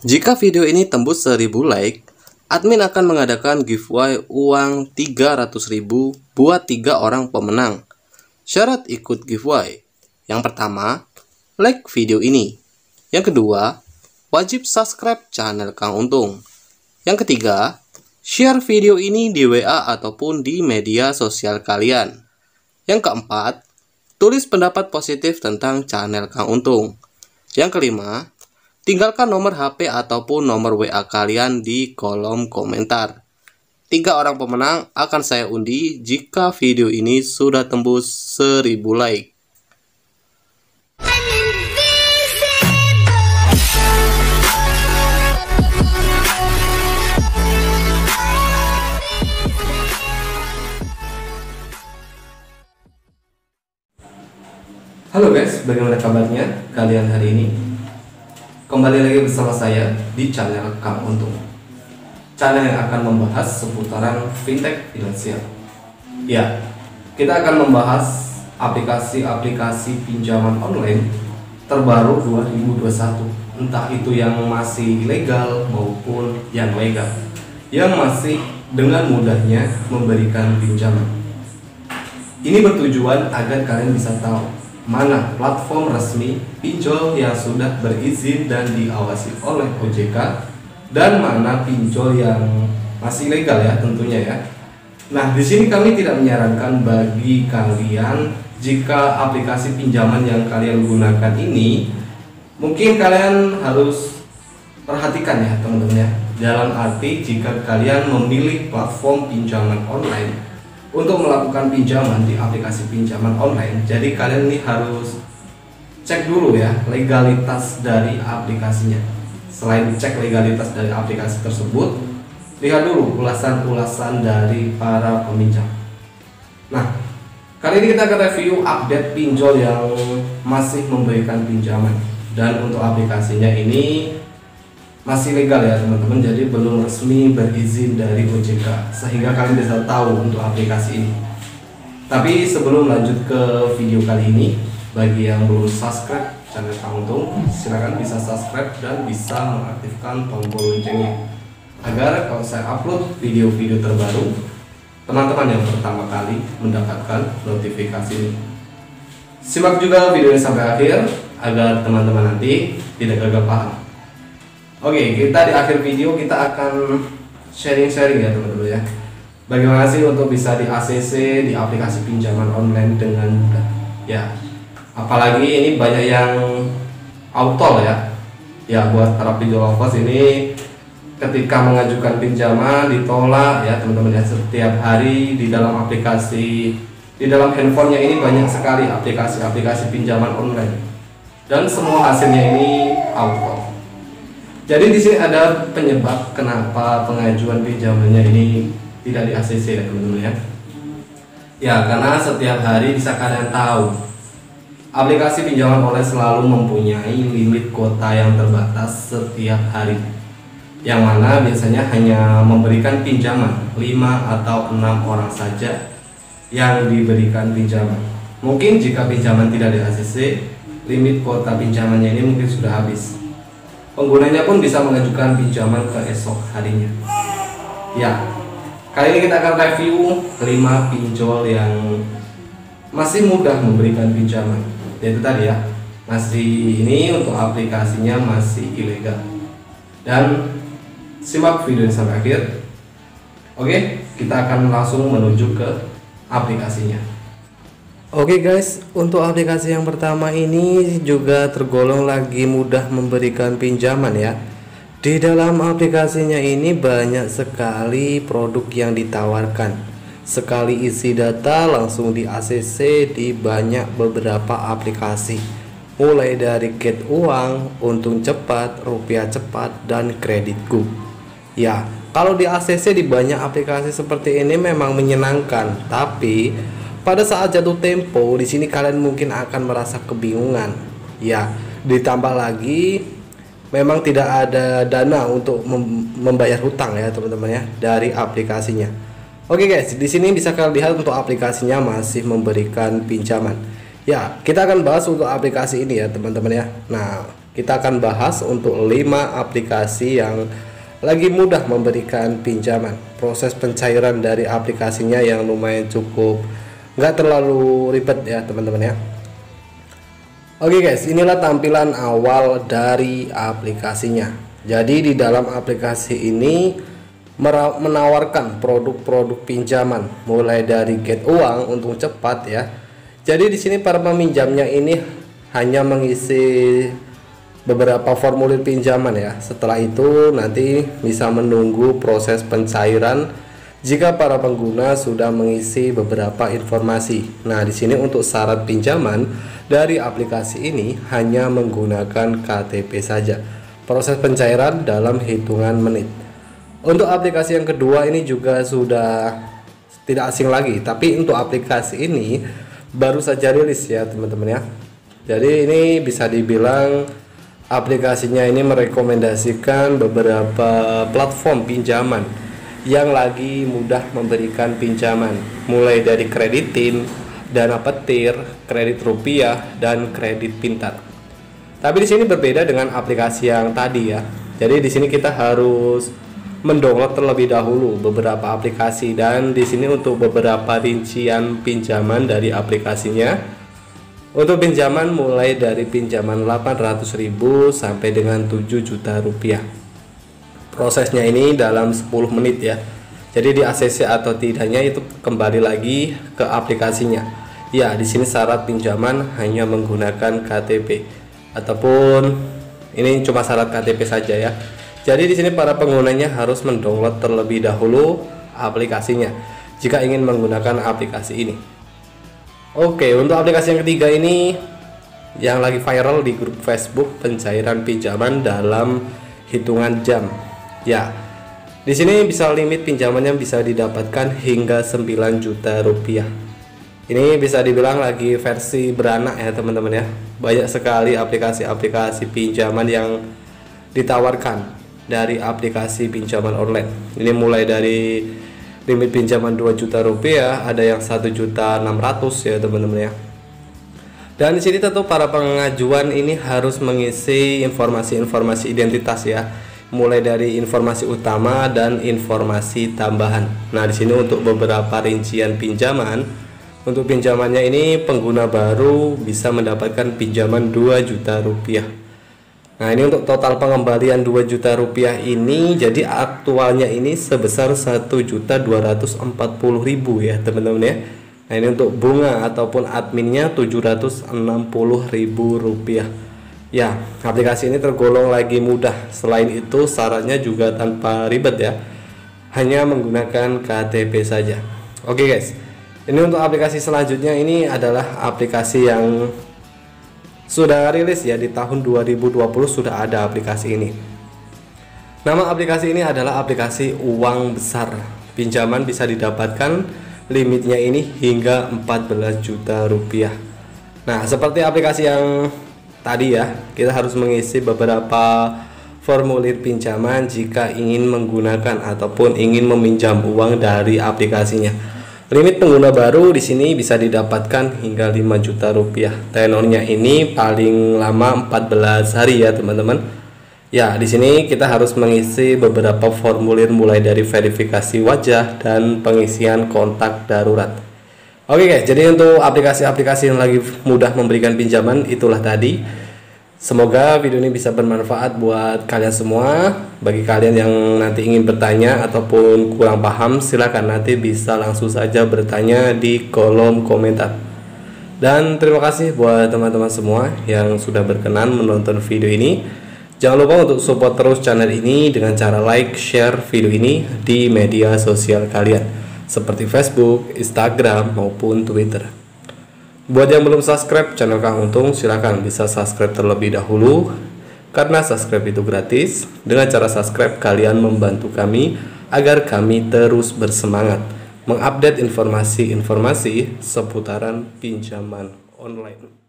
Jika video ini tembus 1000 like, admin akan mengadakan giveaway uang 300.000 buat 3 orang pemenang. Syarat ikut giveaway: yang pertama, like video ini. Yang kedua, wajib subscribe channel Kang Untung. Yang ketiga, share video ini di WA ataupun di media sosial kalian. Yang keempat, tulis pendapat positif tentang channel Kang Untung. Yang kelima, tinggalkan nomor HP ataupun nomor WA kalian di kolom komentar. 3 orang pemenang akan saya undi jika video ini sudah tembus 1000 like. Halo guys, bagaimana kabarnya kalian hari ini? Kembali lagi bersama saya di channel Kang Untung, channel yang akan membahas seputaran fintech finansial. Ya, kita akan membahas aplikasi-aplikasi pinjaman online terbaru 2021, entah itu yang masih ilegal maupun yang legal, yang masih dengan mudahnya memberikan pinjaman. Ini bertujuan agar kalian bisa tahu mana platform resmi pinjol yang sudah berizin dan diawasi oleh OJK, dan mana pinjol yang masih legal ya tentunya ya. Nah, di sini kami tidak menyarankan bagi kalian jika aplikasi pinjaman yang kalian gunakan ini, mungkin kalian harus perhatikan ya teman-teman ya. Dalam arti jika kalian memilih platform pinjaman online untuk melakukan pinjaman di aplikasi pinjaman online, jadi kalian ini harus cek dulu ya legalitas dari aplikasinya. Selain cek legalitas dari aplikasi tersebut, lihat dulu ulasan-ulasan dari para peminjam. Nah, kali ini kita akan review update pinjol yang masih memberikan pinjaman, dan untuk aplikasinya ini masih legal ya teman-teman, jadi belum resmi berizin dari OJK, sehingga kalian bisa tahu untuk aplikasi ini. Tapi sebelum lanjut ke video kali ini, bagi yang belum subscribe channel Kang Untung, silahkan bisa subscribe dan bisa mengaktifkan tombol loncengnya, agar kalau saya upload video-video terbaru, teman-teman yang pertama kali mendapatkan notifikasi ini. Simak juga video ini sampai akhir, agar teman-teman nanti tidak gagal paham. Oke, kita di akhir video kita akan sharing-sharing ya teman-teman ya. Bagaimana sih untuk bisa di ACC di aplikasi pinjaman online dengan mudah? Ya, apalagi ini banyak yang auto ya. Ya, buat para pinjol lovers ini ketika mengajukan pinjaman ditolak ya teman-teman ya. Setiap hari di dalam aplikasi, di dalam handphonenya ini banyak sekali aplikasi-aplikasi pinjaman online, dan semua hasilnya ini auto. Jadi di sini ada penyebab kenapa pengajuan pinjamannya ini tidak di ACC ya teman-teman ya. Ya, karena setiap hari bisa kalian tahu aplikasi pinjaman online selalu mempunyai limit kuota yang terbatas setiap hari, yang mana biasanya hanya memberikan pinjaman 5 atau 6 orang saja yang diberikan pinjaman. Mungkin jika pinjaman tidak di ACC, limit kuota pinjamannya ini mungkin sudah habis. Penggunanya pun bisa mengajukan pinjaman ke esok harinya. Ya, kali ini kita akan review 5 pinjol yang masih mudah memberikan pinjaman. Yaitu tadi ya, masih ini untuk aplikasinya masih ilegal. Dan simak video ini sampai akhir. Oke, kita akan langsung menuju ke aplikasinya. Oke guys, untuk aplikasi yang pertama ini juga tergolong lagi mudah memberikan pinjaman ya. Di dalam aplikasinya ini banyak sekali produk yang ditawarkan. Sekali isi data langsung di ACC di banyak beberapa aplikasi. Mulai dari Get Uang, Untung Cepat, Rupiah Cepat, dan Kreditku. Ya, kalau di ACC di banyak aplikasi seperti ini memang menyenangkan, tapi pada saat jatuh tempo di sini kalian mungkin akan merasa kebingungan. Ya, ditambah lagi memang tidak ada dana untuk membayar hutang ya teman-teman ya dari aplikasinya. Oke guys, di sini bisa kalian lihat untuk aplikasinya masih memberikan pinjaman. Ya, kita akan bahas untuk aplikasi ini ya teman-teman ya. Nah, kita akan bahas untuk 5 aplikasi yang lagi mudah memberikan pinjaman. Proses pencairan dari aplikasinya yang lumayan cukup nggak terlalu ribet ya teman-teman ya. Oke guys, inilah tampilan awal dari aplikasinya. Jadi di dalam aplikasi ini menawarkan produk-produk pinjaman mulai dari get uang untung cepat ya. Jadi di sini para peminjamnya ini hanya mengisi beberapa formulir pinjaman ya. Setelah itu nanti bisa menunggu proses pencairan jika para pengguna sudah mengisi beberapa informasi. Nah, di sini untuk syarat pinjaman dari aplikasi ini hanya menggunakan KTP saja. Proses pencairan dalam hitungan menit. Untuk aplikasi yang kedua ini juga sudah tidak asing lagi, tapi untuk aplikasi ini baru saja rilis ya teman-teman ya. Jadi ini bisa dibilang aplikasinya ini merekomendasikan beberapa platform pinjaman yang lagi mudah memberikan pinjaman, mulai dari kreditin, dana petir, kredit rupiah, dan kredit pintar. Tapi di sini berbeda dengan aplikasi yang tadi ya. Jadi di sini kita harus mendownload terlebih dahulu beberapa aplikasi, dan di sini untuk beberapa rincian pinjaman dari aplikasinya. Untuk pinjaman mulai dari pinjaman 800.000 sampai dengan 7 juta rupiah. Prosesnya ini dalam 10 menit ya. Jadi di ACC atau tidaknya itu kembali lagi ke aplikasinya. Ya, di sini syarat pinjaman hanya menggunakan KTP ataupun ini cuma syarat KTP saja ya. Jadi di sini para penggunanya harus mendownload terlebih dahulu aplikasinya jika ingin menggunakan aplikasi ini. Oke, untuk aplikasi yang ketiga ini yang lagi viral di grup Facebook, pencairan pinjaman dalam hitungan jam. Ya, di sini bisa limit pinjamannya bisa didapatkan hingga 9 juta rupiah. Ini bisa dibilang lagi versi beranak ya teman-teman ya. Banyak sekali aplikasi-aplikasi pinjaman yang ditawarkan dari aplikasi pinjaman online. Ini mulai dari limit pinjaman 2 juta rupiah, ada yang 1.600.000 ya teman-teman ya. Dan di sini tentu para pengajuan ini harus mengisi informasi-informasi identitas ya, mulai dari informasi utama dan informasi tambahan. Nah, di sini untuk beberapa rincian pinjaman, untuk pinjamannya ini pengguna baru bisa mendapatkan pinjaman 2 juta rupiah. Nah, ini untuk total pengembalian 2 juta rupiah ini, jadi aktualnya ini sebesar 1.240.000 ya teman-teman ya. Nah, ini untuk bunga ataupun adminnya 760.000 rupiah. Ya, aplikasi ini tergolong lagi mudah. Selain itu syaratnya juga tanpa ribet ya, hanya menggunakan KTP saja. Oke guys, ini untuk aplikasi selanjutnya ini adalah aplikasi yang sudah rilis ya di tahun 2020 sudah ada aplikasi ini. Nama aplikasi ini adalah aplikasi uang besar. Pinjaman bisa didapatkan limitnya ini hingga 14 juta rupiah. Nah, seperti aplikasi yang tadi ya, kita harus mengisi beberapa formulir pinjaman jika ingin menggunakan ataupun ingin meminjam uang dari aplikasinya. Limit pengguna baru di sini bisa didapatkan hingga 5 juta rupiah. Tenornya ini paling lama 14 hari ya teman-teman. Ya, di sini kita harus mengisi beberapa formulir mulai dari verifikasi wajah dan pengisian kontak darurat. Oke guys, jadi untuk aplikasi-aplikasi yang lagi mudah memberikan pinjaman itulah tadi. Semoga video ini bisa bermanfaat buat kalian semua. Bagi kalian yang nanti ingin bertanya ataupun kurang paham, silakan nanti bisa langsung saja bertanya di kolom komentar. Dan terima kasih buat teman-teman semua yang sudah berkenan menonton video ini. Jangan lupa untuk support terus channel ini dengan cara like, share video ini di media sosial kalian seperti Facebook, Instagram, maupun Twitter. Buat yang belum subscribe channel Kang Untung, silakan bisa subscribe terlebih dahulu karena subscribe itu gratis. Dengan cara subscribe kalian membantu kami agar kami terus bersemangat mengupdate informasi-informasi seputaran pinjaman online.